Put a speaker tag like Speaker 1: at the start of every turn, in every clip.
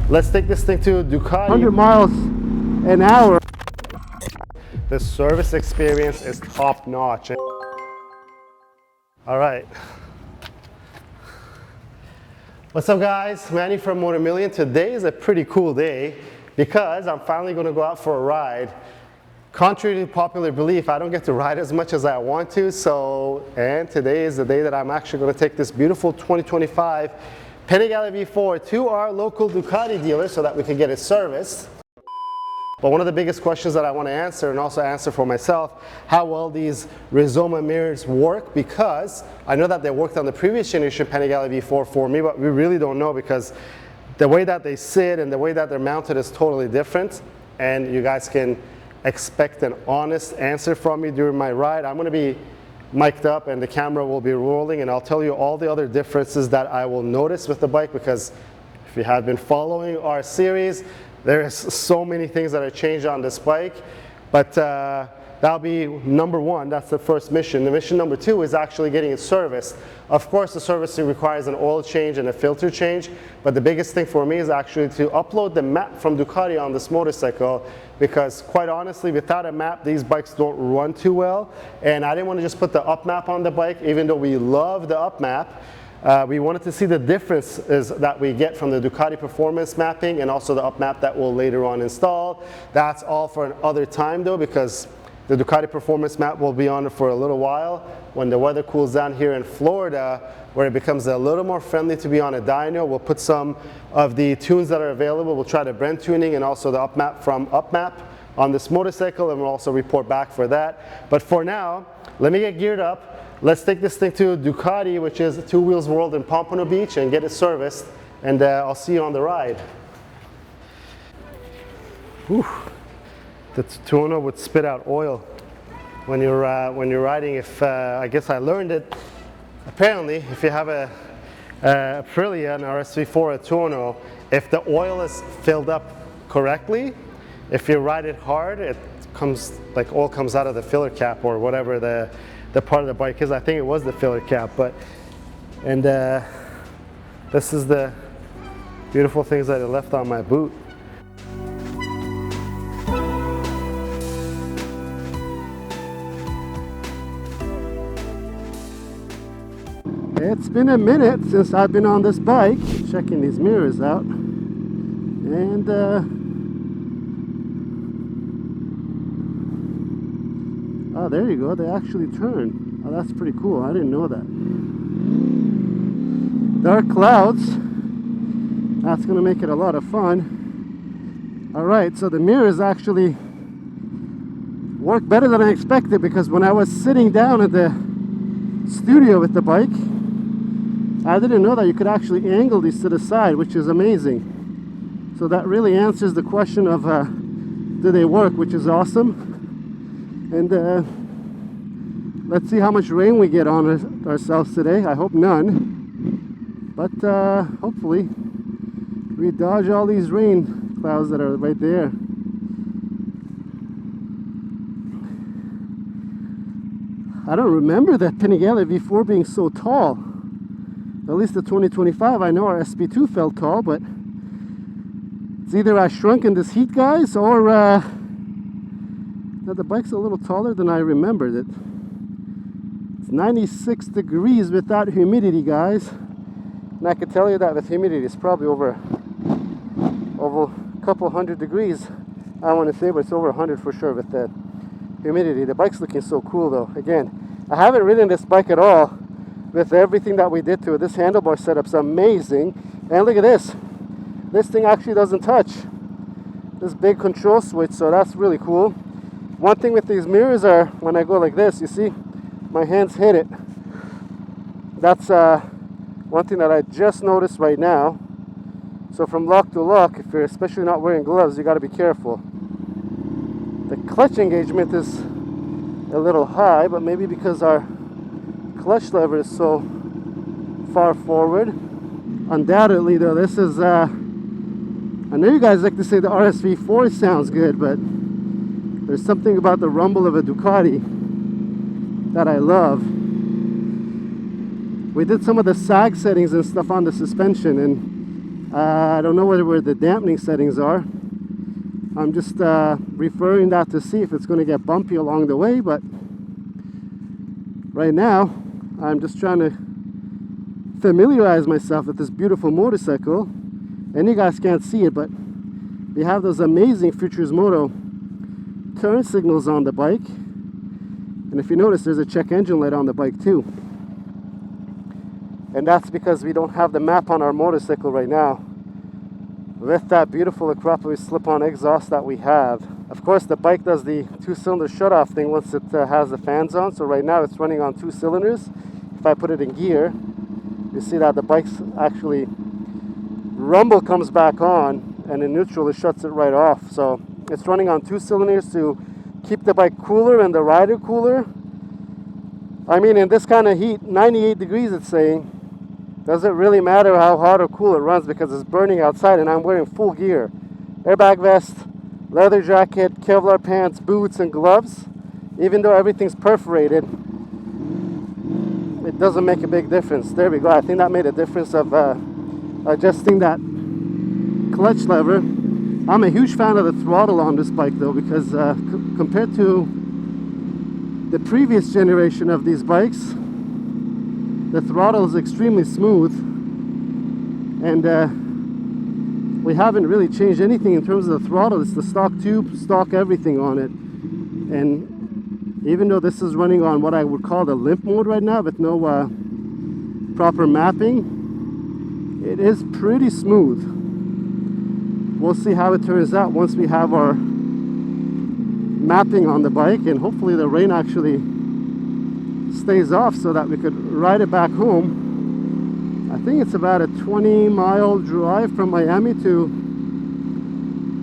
Speaker 1: Let's take this thing to Ducati.
Speaker 2: 100 miles an hour.
Speaker 1: The service experience is top notch. All right. What's up guys, Manny from Motomillion. Today is a pretty cool day because I'm finally going to go out for a ride. Contrary to popular belief, I don't get to ride as much as I want to, and today is the day that I'm actually going to take this beautiful 2025 Panigale V4 to our local Ducati dealer so that we can get it serviced. But one of the biggest questions that I want to answer, and also answer for myself, how well these Rizoma mirrors work, because I know that they worked on the previous generation Panigale V4 for me, but we really don't know because the way that they sit and the way that they're mounted is totally different, and you guys can expect an honest answer from me during my ride. I'm going to be mic'd up and the camera will be rolling, and I'll tell you all the other differences that I will notice with the bike, because if you have been following our series, there's so many things that are changed on this bike. But that'll be number one. That's the first mission. The mission number two is actually getting it serviced. Of course, the servicing requires an oil change and a filter change, but the biggest thing for me is actually to upload the map from Ducati on this motorcycle, because quite honestly, without a map, these bikes don't run too well. And I didn't want to just put the up map on the bike, even though we love the up map. We wanted to see the differences that we get from the Ducati performance mapping and also the up map that we'll later on install. That's all for another time though, because the Ducati performance map will be on for a little while. When the weather cools down here in Florida, where it becomes a little more friendly to be on a dyno, we'll put some of the tunes that are available. We'll try the Brent tuning and also the up map from up map on this motorcycle, and we'll also report back for that. But for now, let me get geared up. Let's take this thing to Ducati, which is Two Wheels World in Pompano Beach, and get it serviced, and I'll see you on the ride. Whew. The tuner would spit out oil when you're riding. If I guess I learned it, apparently, if you have a Aprilia, an RS-V4, a tuner, if the oil is filled up correctly, if you ride it hard, it comes, like oil comes out of the filler cap or whatever the part of the bike is. I think it was the filler cap, but, and this is the beautiful things that it left on my boot.
Speaker 2: It's been a minute since I've been on this bike, checking these mirrors out, and oh, there you go, they actually turn. Oh, that's pretty cool. I didn't know that. Dark clouds. That's going to make it a lot of fun. Alright, so the mirrors actually work better than I expected, because when I was sitting down at the studio with the bike, I didn't know that you could actually angle these to the side, which is amazing. So that really answers the question of do they work, which is awesome. And let's see how much rain we get on ourselves today. I hope none, but hopefully we dodge all these rain clouds that are right there. I don't remember that Panigale V4 being so tall. At least the 2025, I know our SP2 felt tall, but it's either I shrunk in this heat, guys, or that the bike's a little taller than I remembered it. It's 96 degrees without humidity, guys. And I can tell you that with humidity, it's probably over a couple hundred degrees. I want to say, but it's over 100 for sure with the humidity. The bike's looking so cool though. Again, I haven't ridden this bike at all with everything that we did to it. This handlebar setup's amazing. And look at this. This thing actually doesn't touch this big control switch, so that's really cool. One thing with these mirrors are, when I go like this, you see, my hands hit it. That's one thing that I just noticed right now. So from lock to lock, if you're especially not wearing gloves, you got to be careful. The clutch engagement is a little high, but maybe because our clutch lever is so far forward. Undoubtedly though, this is I know you guys like to say the RS-V4 sounds good, but there's something about the rumble of a Ducati that I love. We did some of the sag settings and stuff on the suspension, and I don't know where the dampening settings are. I'm just referring that to see if it's going to get bumpy along the way, but right now I'm just trying to familiarize myself with this beautiful motorcycle. And you guys can't see it, but they have those amazing Futures Moto turn signals on the bike. And if you notice, there's a check engine light on the bike too. And that's because we don't have the map on our motorcycle right now. With that beautiful Acropolis slip-on exhaust that we have. Of course, the bike does the 2-cylinder shut-off thing once it has the fans on. So right now it's running on 2 cylinders. If I put it in gear, you see that the bike's actually rumble comes back on, and in neutral it shuts it right off. So it's running on 2 cylinders to keep the bike cooler and the rider cooler. I mean, in this kind of heat, 98 degrees it's saying, doesn't really matter how hot or cool it runs because it's burning outside, and I'm wearing full gear. Airbag vest, leather jacket, Kevlar pants, boots, and gloves. Even though everything's perforated, it doesn't make a big difference. There we go. I think that made a difference of adjusting that clutch lever. I'm a huge fan of the throttle on this bike though, because compared to the previous generation of these bikes, the throttle is extremely smooth, and we haven't really changed anything in terms of the throttle. It's the stock tube, stock everything on it. And even though this is running on what I would call the limp mode right now with no proper mapping, it is pretty smooth. We'll see how it turns out once we have our mapping on the bike, and hopefully the rain actually stays off so that we could ride it back home. I think it's about a 20-mile drive from Miami to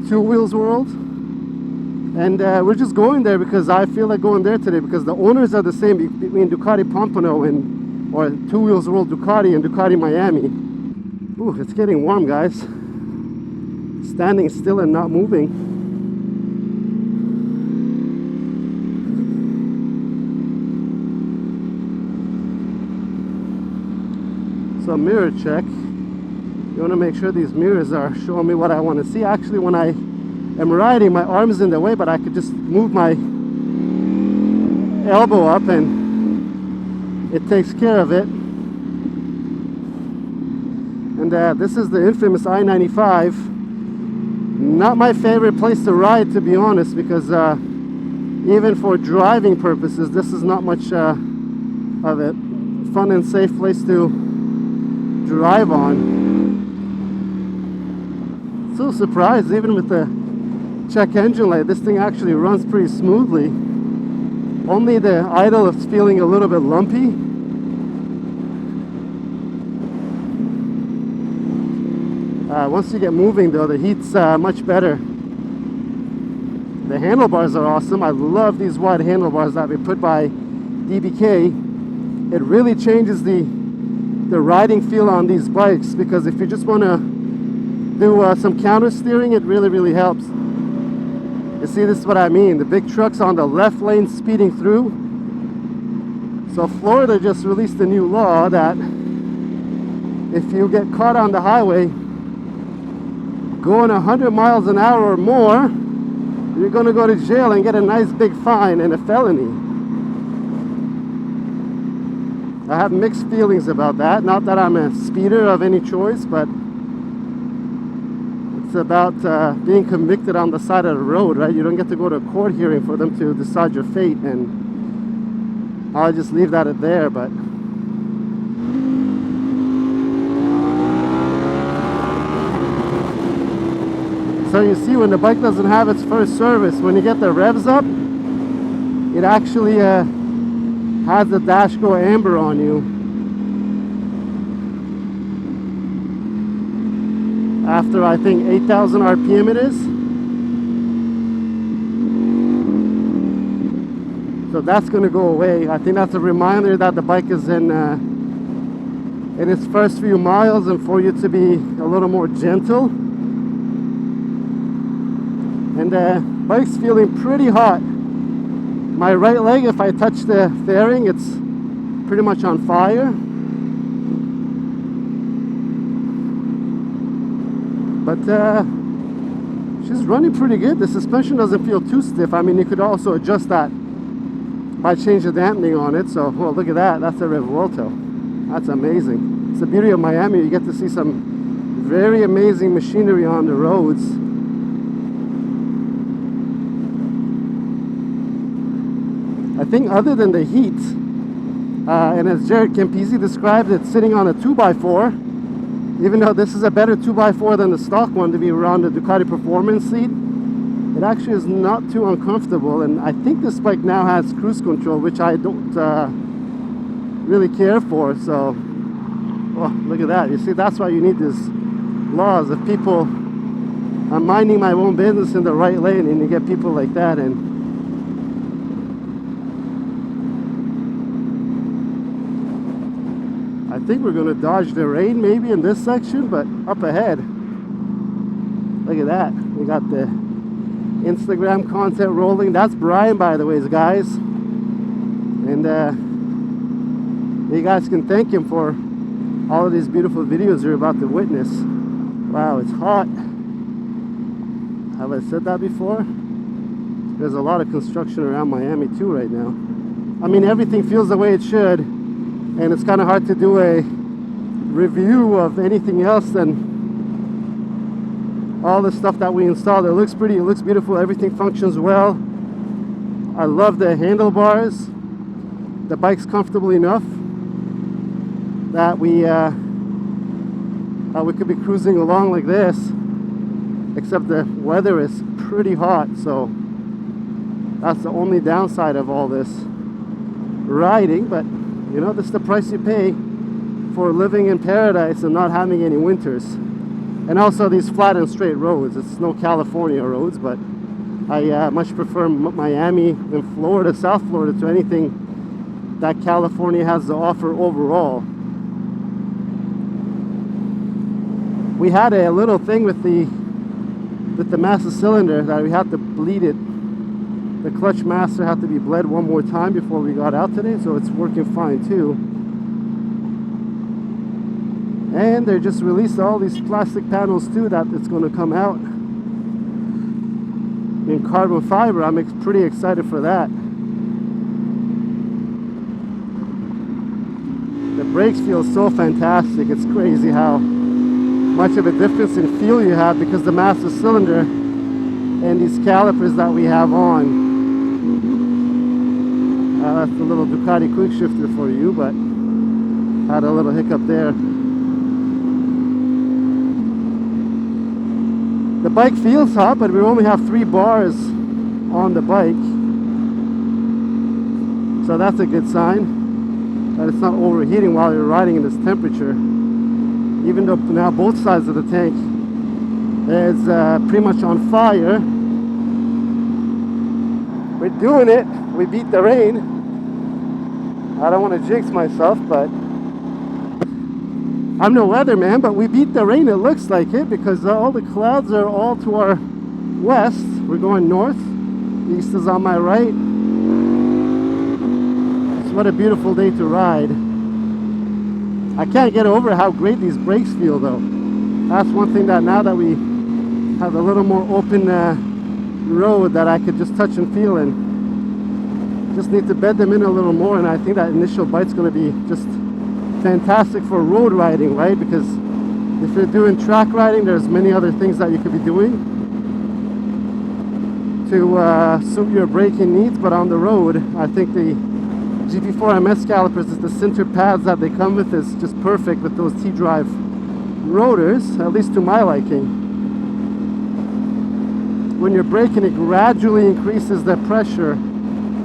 Speaker 2: Two Wheels World, and we're just going there because I feel like going there today, because the owners are the same between Ducati Pompano and, or Two Wheels World Ducati and Ducati Miami. Ooh, it's getting warm, guys. Standing still and not moving. So mirror check. You want to make sure these mirrors are showing me what I want to see. Actually, when I am riding, my arm's in the way, but I could just move my elbow up and it takes care of it. And this is the infamous I-95. Not my favorite place to ride, to be honest, because even for driving purposes, this is not much of a fun and safe place to drive on. So surprised, even with the check engine light, this thing actually runs pretty smoothly. Only the idle is feeling a little bit lumpy. Once you get moving though, the heat's much better. The handlebars are awesome. I love these wide handlebars that we put by DBK. It really changes the riding feel on these bikes, because if you just want to do some counter steering, it really helps. You see, this is what I mean. The big trucks on the left lane speeding through. So Florida just released a new law that if you get caught on the highway going 100 miles an hour or more, you're going to go to jail and get a nice big fine and a felony. I have mixed feelings about that. Not that I'm a speeder of any choice, but it's about being convicted on the side of the road, right? You don't get to go to a court hearing for them to decide your fate, and I'll just leave that at there. But so you see, when the bike doesn't have its first service, when you get the revs up, it actually has the dash go amber on you. After I think 8,000 RPM it is. So that's going to go away. I think that's a reminder that the bike is in its first few miles, and for you to be a little more gentle. And the bike's feeling pretty hot. My right leg, if I touch the fairing, it's pretty much on fire. But she's running pretty good. The suspension doesn't feel too stiff. I mean, you could also adjust that by changing the dampening on it. So, well, look at that. That's a Revuelto. That's amazing. It's the beauty of Miami. You get to see some very amazing machinery on the roads. I think other than the heat, and as Jared Campisi described it, sitting on a 2x4, even though this is a better 2x4 than the stock one to be around the Ducati Performance seat, it actually is not too uncomfortable. And I think this bike now has cruise control, which I don't really care for. So, oh, look at that. You see, that's why you need these laws. If people, I'm minding my own business in the right lane, and you get people like that. And I think we're going to dodge the rain maybe in this section, but up ahead, look at that. We got the Instagram content rolling. That's Brian, by the way, guys. And you guys can thank him for all of these beautiful videos you're about to witness. Wow, it's hot. Have I said that before? There's a lot of construction around Miami too right now. I mean, everything feels the way it should. And it's kind of hard to do a review of anything else than all the stuff that we installed. It looks pretty, it looks beautiful, everything functions well. I love the handlebars. The bike's comfortable enough that we could be cruising along like this, except the weather is pretty hot, so that's the only downside of all this riding. But you know, this is the price you pay for living in paradise and not having any winters. And also these flat and straight roads. It's no California roads, but I much prefer Miami and Florida, South Florida, to anything that California has to offer overall. We had a little thing with the master cylinder that we had to bleed it. The clutch master had to be bled one more time before we got out today, so it's working fine too. And they just released all these plastic panels too that it's going to come out in carbon fiber. I'm pretty excited for that. The brakes feel so fantastic. It's crazy how much of a difference in feel you have because the master cylinder and these calipers that we have on. That's the little Ducati quick shifter for you, but had a little hiccup there. The bike feels hot, but we only have 3 bars on the bike, so that's a good sign that it's not overheating while you're riding in this temperature. Even though now both sides of the tank is pretty much on fire. We're doing it. We beat the rain. I don't want to jinx myself, but I'm no weatherman, but we beat the rain. It looks like it because all the clouds are all to our west. We're going north. The east is on my right. So what a beautiful day to ride. I can't get over how great these brakes feel though. That's one thing that now that we have a little more open road that I could just touch and feel, and just need to bed them in a little more. And I think that initial bite's going to be just fantastic for road riding, right? Because if you're doing track riding, there's many other things that you could be doing to suit your braking needs. But on the road, I think the GP4 MS calipers, is the center pads that they come with, is just perfect with those T-drive rotors, at least to my liking. When you're braking, it gradually increases the pressure,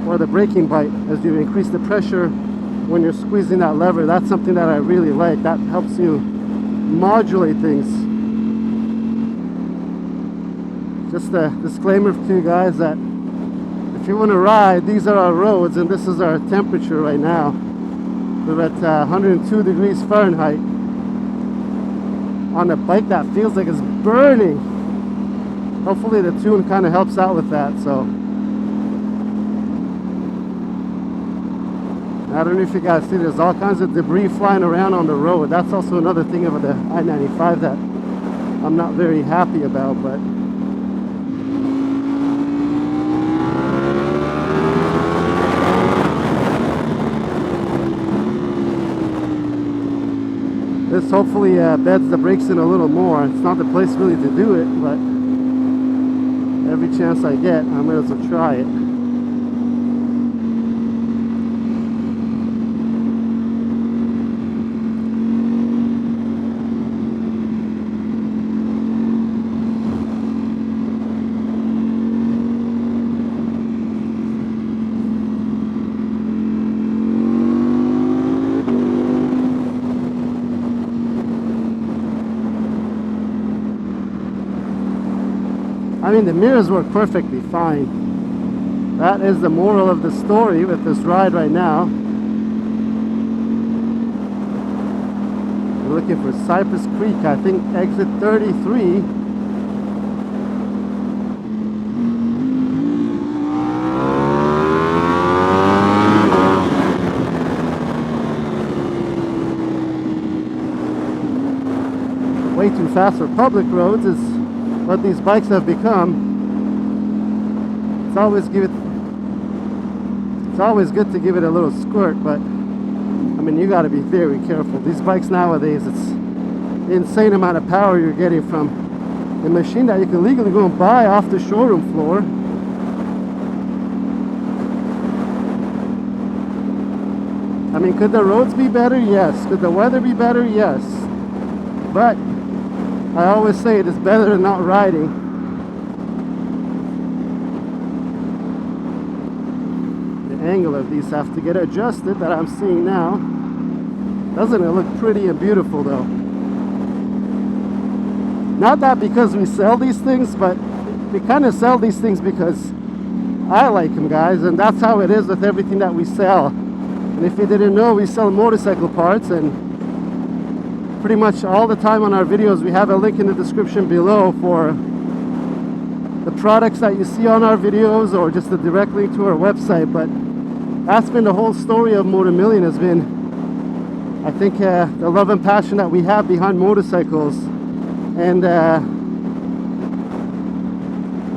Speaker 2: or the braking bite, as you increase the pressure when you're squeezing that lever. That's something that I really like. That helps you modulate things. Just a disclaimer to you guys that if you want to ride, these are our roads and this is our temperature right now. We're at 102 degrees Fahrenheit on a bike that feels like it's burning. Hopefully the tune kind of helps out with that. So I don't know if you guys see, there's all kinds of debris flying around on the road. That's also another thing about the I-95 that I'm not very happy about, but this hopefully beds the brakes in a little more. It's not the place really to do it, but every chance I get, I might as well try it. I mean, the mirrors work perfectly fine. That is the moral of the story with this ride right now. We're looking for Cypress Creek, I think exit 33. Way too fast for public roads is what these bikes have become. It's always good to give it a little squirt, but I mean, you got to be very careful. These bikes nowadays, it's the insane amount of power you're getting from a machine that you can legally go and buy off the showroom floor. I mean, could the roads be better? Yes. Could the weather be better? Yes. But I always say it is better than not riding. The angle of these have to get adjusted that I'm seeing now. Doesn't it look pretty and beautiful though? Not that because we sell these things, but we kind of sell these things because I like them, guys, and that's how it is with everything that we sell. And if you didn't know, we sell motorcycle parts, and pretty much all the time on our videos we have a link in the description below for the products that you see on our videos, or just a direct link to our website. But that's been the whole story of Motomillion, has been, I think, the love and passion that we have behind motorcycles, and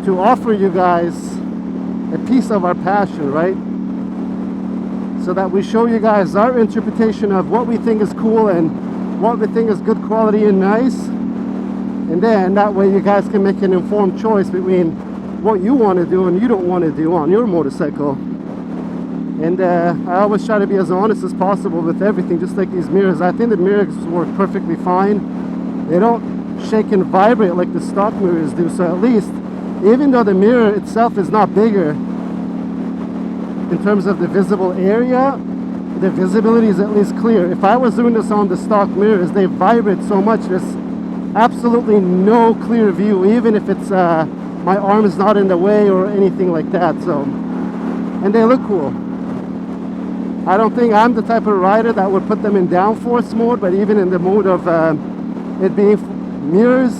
Speaker 2: to offer you guys a piece of our passion, right? So that we show you guys our interpretation of what we think is cool and what we think is good quality and nice, and then that way you guys can make an informed choice between what you want to do and you don't want to do on your motorcycle. And I always try to be as honest as possible with everything, just like these mirrors. I think the mirrors work perfectly fine. They don't shake and vibrate like the stock mirrors do, so at least, even though the mirror itself is not bigger in terms of the visible area, the visibility is at least clear. If I was doing this on the stock mirrors, they vibrate so much, there's absolutely no clear view, even if it's my arm is not in the way or anything like that. So, and they look cool. I don't think I'm the type of rider that would put them in downforce mode, but even in the mode of it being mirrors,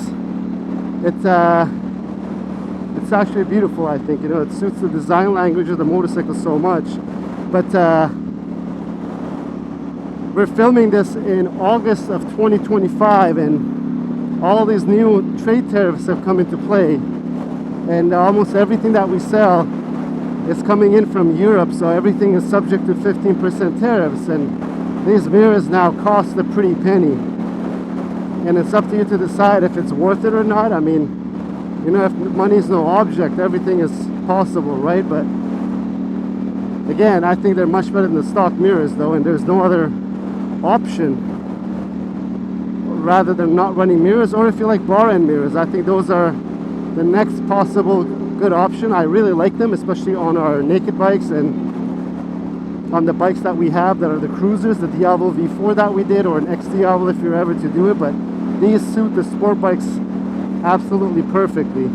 Speaker 2: it's actually beautiful. I think, you know, it suits the design language of the motorcycle so much. But we're filming this in August of 2025, and all these new trade tariffs have come into play, and almost everything that we sell is coming in from Europe, so everything is subject to 15% tariffs, and these mirrors now cost a pretty penny, and it's up to you to decide if it's worth it or not. I mean, you know, if money is no object, everything is possible, right? But again, I think they're much better than the stock mirrors though, and there's no other option rather than not running mirrors. Or if you like bar end mirrors, I think those are the next possible good option. I really like them, especially on our naked bikes and on the bikes that we have that are the cruisers, the Diablo V4 that we did, or an X Diablo if you're ever to do it. But these suit the sport bikes absolutely perfectly.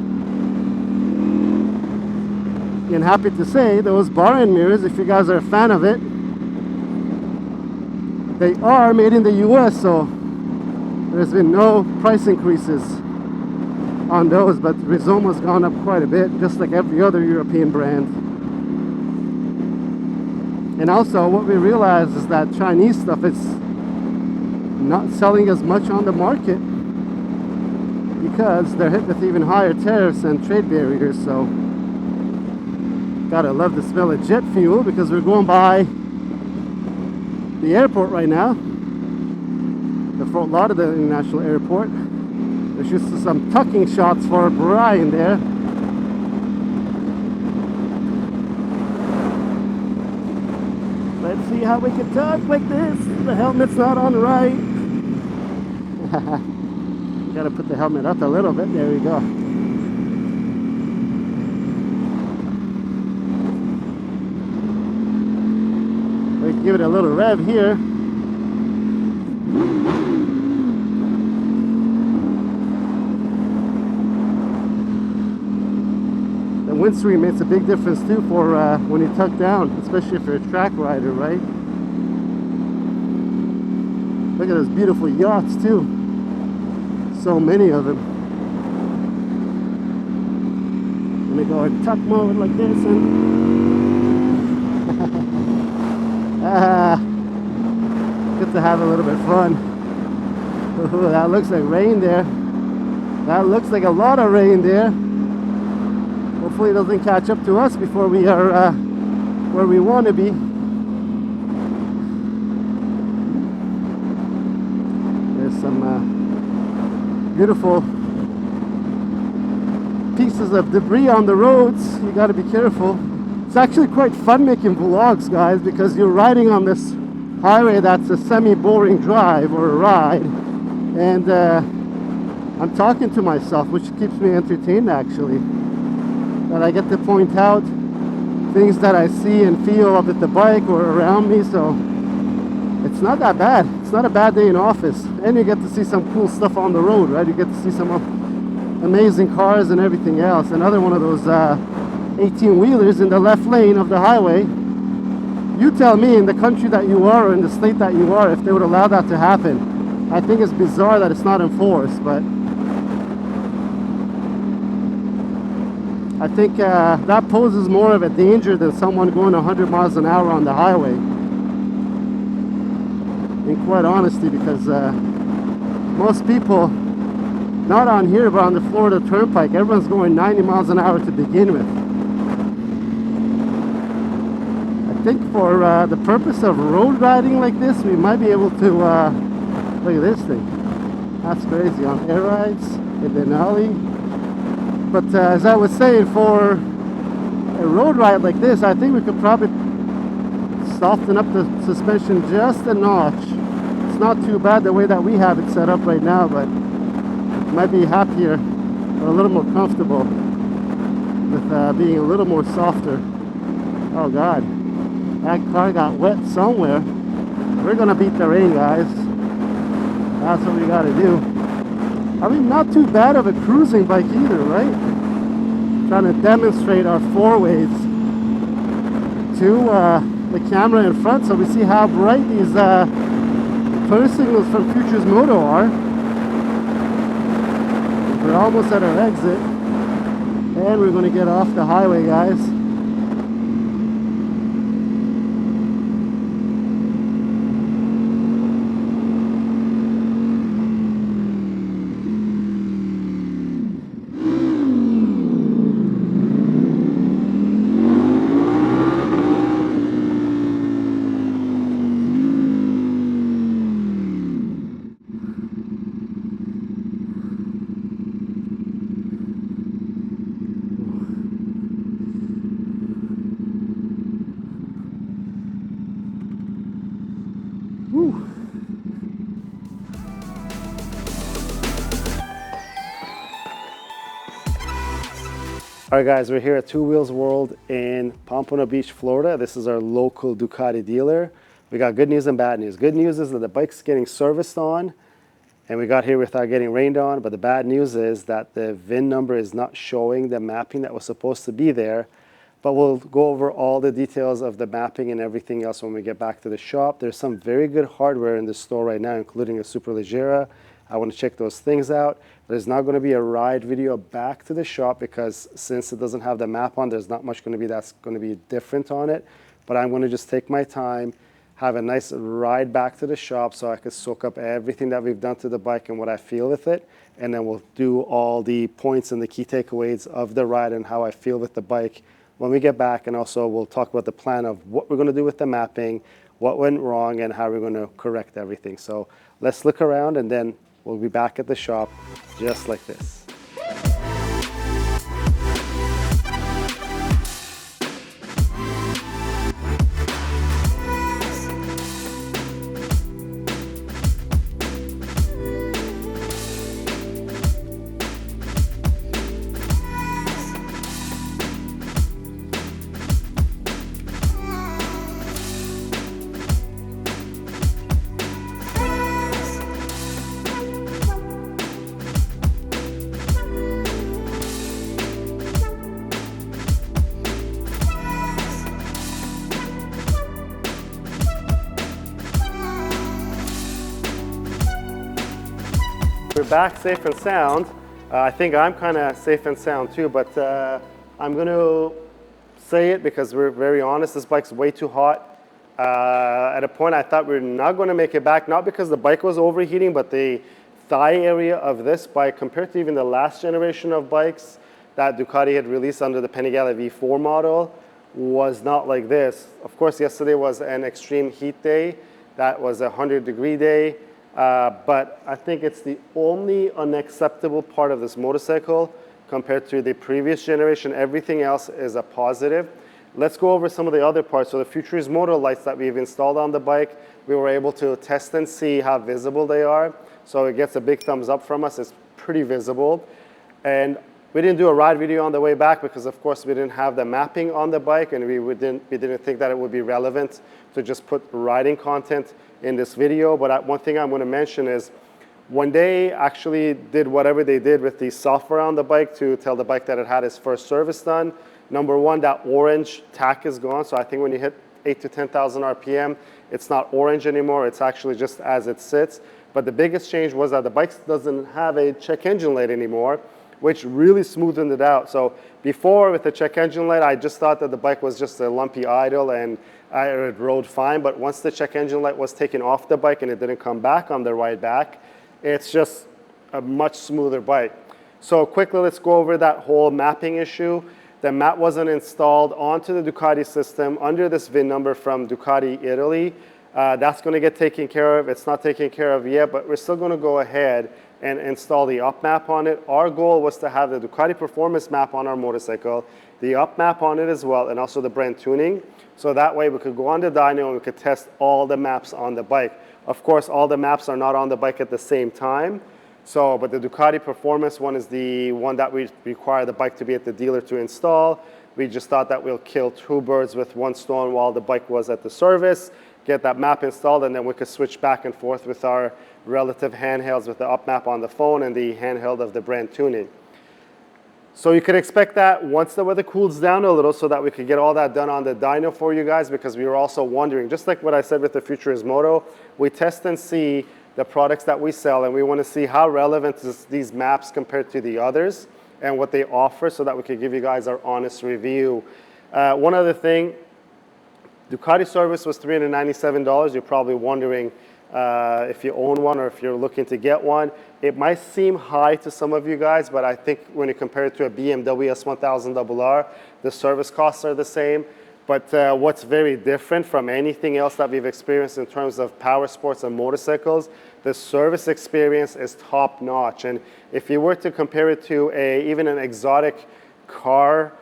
Speaker 2: And happy to say those bar end mirrors, if you guys are a fan of it, they are made in the US, so there's been no price increases on those, but Rizoma's gone up quite a bit, just like every other European brand. And also what we realize is that Chinese stuff is not selling as much on the market. because they're hit with even higher tariffs and trade barriers. So gotta love the smell of jet fuel, because we're going by the airport right now, the Fort Lauderdale International Airport. There's just some tucking shots for Brian there. Let's see how we can tuck like this. The helmet's not on right. Gotta put the helmet up a little bit. There we go. We can give it a little rev here. The windscreen makes a big difference too for when you tuck down, especially if you're a track rider, right? Look at those beautiful yachts too. So many of them. I'm gonna go in tuck mode like this and good to have a little bit of fun. Ooh, that looks like rain there. That looks like a lot of rain there. Hopefully it doesn't catch up to us before we are where we want to be. There's some beautiful pieces of debris on the roads. You got to be careful. It's actually quite fun making vlogs, guys, because you're riding on this highway that's a semi-boring drive or a ride, and I'm talking to myself, which keeps me entertained actually. That I get to point out things that I see and feel with the bike or around me, so it's not that bad. It's not a bad day in office, and you get to see some cool stuff on the road, right? You get to see some amazing cars and everything else. Another one of those 18-wheelers in the left lane of the highway. You tell me, in the country that you are or in the state that you are, if they would allow that to happen. I think it's bizarre that it's not enforced, but I think that poses more of a danger than someone going 100 miles an hour on the highway. In quite honesty, because most people, not on here, but on the Florida Turnpike, everyone's going 90 miles an hour to begin with. I think for the purpose of road riding like this, we might be able to, look at this thing. That's crazy, on air rides, in Denali. But as I was saying, for a road ride like this, I think we could probably soften up the suspension just a notch. It's not too bad the way that we have it set up right now, but might be happier or a little more comfortable with being a little more softer. Oh God, that car got wet somewhere. We're gonna beat the rain, guys. That's what we gotta do. I mean, not too bad of a cruising bike either, right? Trying to demonstrate our four-ways to the camera in front so we see how bright these turn signals from Future's Moto are. We're almost at our exit, and we're going to get off the highway, guys.
Speaker 1: All right, guys, we're here at Two Wheels World in Pompano Beach, Florida. This is our local Ducati dealer. We got good news and bad news. Good news is that the bike's getting serviced on, and we got here without getting rained on. But the bad news is that the VIN number is not showing the mapping that was supposed to be there. But we'll go over all the details of the mapping and everything else when we get back to the shop. There's some very good hardware in the store right now, including a Superleggera. I want to check those things out. There's not going to be a ride video back to the shop because since it doesn't have the map on, there's not much going to be that's going to be different on it. But I'm going to just take my time, have a nice ride back to the shop so I could soak up everything that we've done to the bike and what I feel with it. And then we'll do all the points and the key takeaways of the ride and how I feel with the bike when we get back. And also we'll talk about the plan of what we're going to do with the mapping, what went wrong, and how we're going to correct everything. So let's look around and then we'll be back at the shop just like this. We're back safe and sound. I think I'm kind of safe and sound too, but I'm going to say it because we're very honest. This bike's way too hot. At a point I thought we were not going to make it back, not because the bike was overheating, but the thigh area of this bike compared to even the last generation of bikes that Ducati had released under the Panigale V4 model was not like this. Of course, yesterday was an extreme heat day. That was a 100-degree day. But I think it's the only unacceptable part of this motorcycle compared to the previous generation. Everything else is a positive. Let's go over some of the other parts. So the Futurist motor lights that we've installed on the bike, we were able to test and see how visible they are. So it gets a big thumbs up from us. It's pretty visible. And we didn't do a ride video on the way back because, of course, we didn't have the mapping on the bike, and we didn't think that it would be relevant to just put riding content in this video. But one thing I'm going to mention is when they actually did whatever they did with the software on the bike to tell the bike that it had its first service done, number one, that orange tack is gone. So I think when you hit 8,000 to 10,000 RPM, it's not orange anymore. It's actually just as it sits. But the biggest change was that the bike doesn't have a check engine light anymore, which really smoothened it out. So before, with the check engine light, I just thought that the bike was just a lumpy idle and it rode fine. But once the check engine light was taken off the bike and it didn't come back on the ride back, it's just a much smoother bike. So quickly, let's go over that whole mapping issue. The map wasn't installed onto the Ducati system under this VIN number from Ducati Italy. That's going to get taken care of. It's not taken care of yet, but we're still going to go ahead and install the up map on it. Our goal was to have the Ducati performance map on our motorcycle, the up map on it as well, and also the brand tuning. So that way we could go on the dyno and we could test all the maps on the bike. Of course, all the maps are not on the bike at the same time. But the Ducati performance one is the one that we require the bike to be at the dealer to install. We just thought that we'll kill two birds with one stone while the bike was at the service, get that map installed, and then we could switch back and forth with our relative handhelds with the up map on the phone and the handheld of the brand tuning. So you could expect that once the weather cools down a little so that we could get all that done on the dyno for you guys, because we were also wondering, just like what I said with the Futurist Moto, we test and see the products that we sell and we want to see how relevant is these maps compared to the others and what they offer so that we could give you guys our honest review. One other thing, Ducati service was $397. You're probably wondering if you own one or if you're looking to get one. It might seem high to some of you guys, but I think when you compare it to a BMW S1000RR, the service costs are the same. But what's very different from anything else that we've experienced in terms of power sports and motorcycles, the service experience is top notch. And if you were to compare it to even an exotic car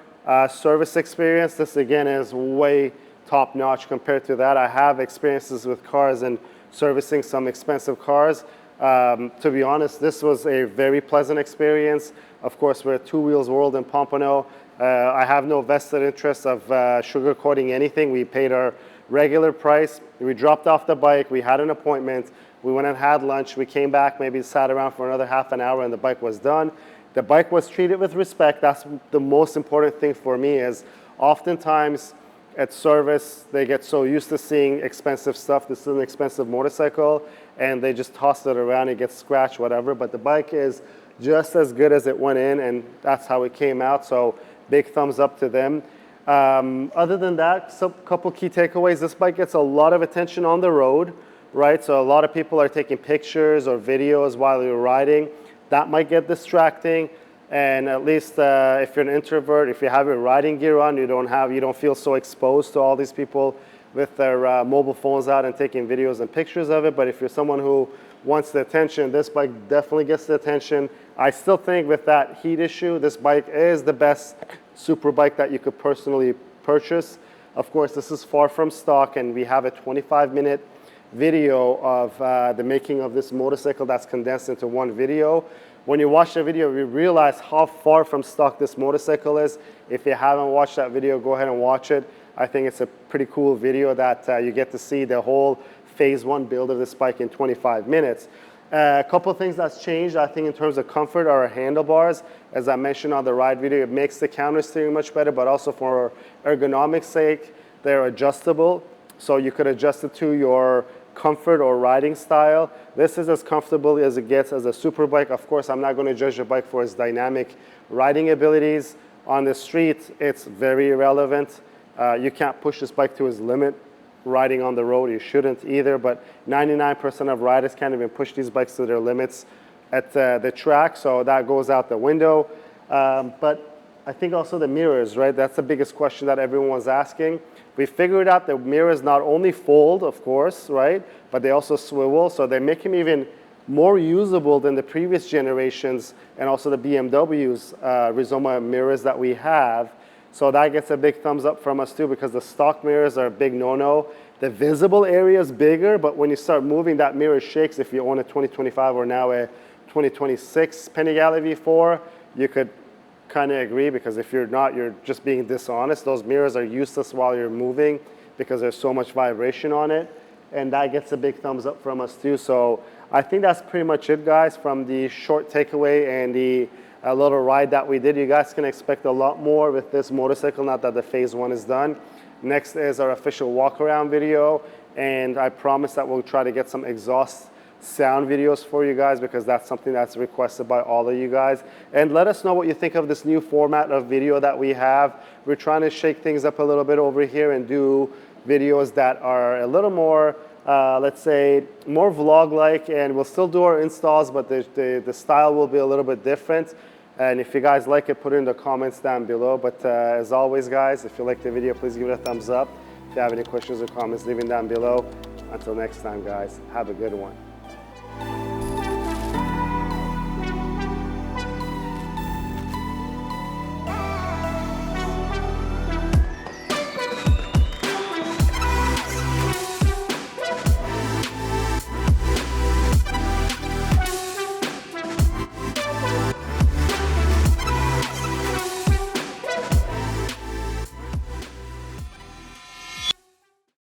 Speaker 1: service experience, this again is way top notch compared to that. I have experiences with cars and servicing some expensive cars. To be honest, this was a very pleasant experience. Of course, we're at Two Wheels World in Pompano. I have no vested interest of sugarcoating anything. We paid our regular price. We dropped off the bike. We had an appointment. We went and had lunch. We came back, maybe sat around for another half an hour, and the bike was done. The bike was treated with respect. That's the most important thing for me, is oftentimes at service, they get so used to seeing expensive stuff. This is an expensive motorcycle, and they just toss it around. It gets scratched, whatever. But the bike is just as good as it went in, and that's how it came out. So big thumbs up to them. Other than that, some couple key takeaways. This bike gets a lot of attention on the road, right? So a lot of people are taking pictures or videos while you're riding. That might get distracting. And at least if you're an introvert, if you have your riding gear on, you don't feel so exposed to all these people with their mobile phones out and taking videos and pictures of it. But if you're someone who wants the attention, this bike definitely gets the attention. I still think with that heat issue, this bike is the best super bike that you could personally purchase. Of course, this is far from stock, and we have a 25-minute video of the making of this motorcycle that's condensed into one video. When you watch the video, you realize how far from stock this motorcycle is. If you haven't watched that video, go ahead and watch it. I think it's a pretty cool video that you get to see the whole phase one build of this bike in 25 minutes. A couple of things that's changed, I think, in terms of comfort are our handlebars. As I mentioned on the ride video, it makes the counter steering much better, but also for ergonomics sake, they're adjustable. So you could adjust it to your comfort or riding style. This is as comfortable as it gets as a super bike. Of course, I'm not going to judge the bike for its dynamic riding abilities. On the street, it's very irrelevant. You can't push this bike to its limit. Riding on the road, you shouldn't either, but 99% of riders can't even push these bikes to their limits at the track, so that goes out the window. But I think also the mirrors, right? That's the biggest question that everyone was asking. We figured out the mirrors not only fold, of course, right, but they also swivel, so they make them even more usable than the previous generations and also the BMW's Rizoma mirrors that we have. So that gets a big thumbs up from us too, because the stock mirrors are a big no-no. The visible area is bigger, but when you start moving, that mirror shakes. If you own a 2025 or now a 2026 Panigale V4, you could kind of agree, because if you're not, you're just being dishonest. Those mirrors are useless while you're moving because there's so much vibration on it. And that gets a big thumbs up from us too. So I think that's pretty much it, guys, from the short takeaway and the little ride that we did. You guys can expect a lot more with this motorcycle now that the phase one is done. Next is our official walk around video, and I promise that we'll try to get some exhaust sound videos for you guys, because that's something that's requested by all of you guys. And let us know what you think of this new format of video that we have. We're trying to shake things up a little bit over here and do videos that are a little more let's say more vlog-like, and we'll still do our installs, but the style will be a little bit different. And if you guys like it, put it in the comments down below. But as always, guys, if you like the video, please give it a thumbs up. If you have any questions or comments, leave them down below. Until next time, guys, have a good one.